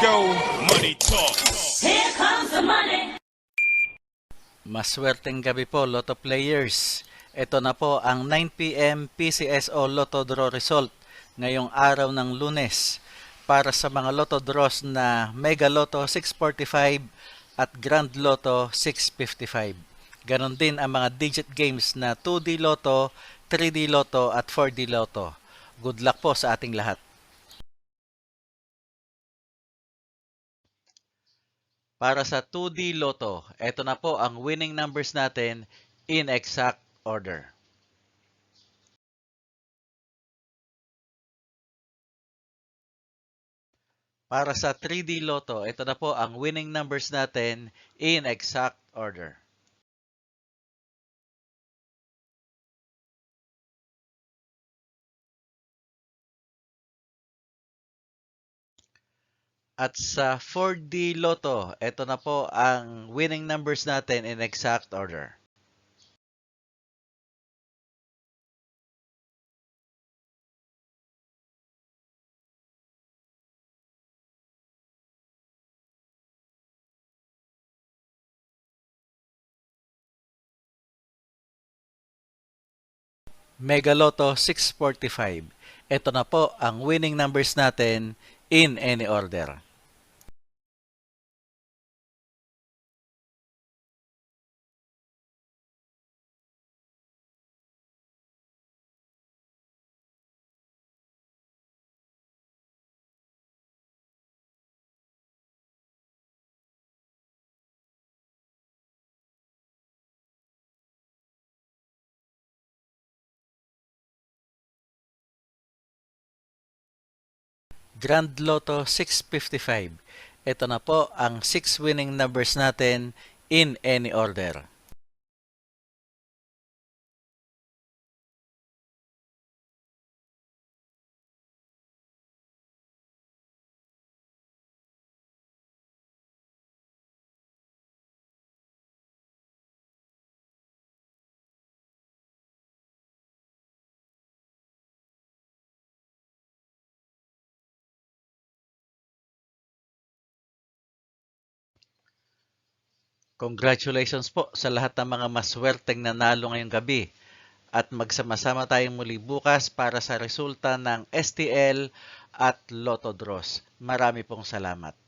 go, money talk. Here comes the money. Maswerteng gabi po, Lotto players. Ito na po ang 9 PM PCSO Lotto Draw result ngayong araw ng Lunes para sa mga Lotto draws na Mega Lotto 645 at Grand Lotto 655. Ganon din ang mga digit games na 2D Lotto, 3D Lotto at 4D Lotto. Good luck po sa ating lahat. Para sa 2D Lotto, ito na po ang winning numbers natin in exact order. Para sa 3D Lotto, ito na po ang winning numbers natin in exact order. At sa 4D Lotto, ito na po ang winning numbers natin in exact order. Mega Lotto 645. Ito na po ang winning numbers natin in any order. Grand Lotto 655. Ito na po ang 6 winning numbers natin in any order. Congratulations po sa lahat ng mga maswerteng nanalo ngayong gabi at magsama-sama tayong muli bukas para sa resulta ng STL at Lotto Draws. Marami pong salamat.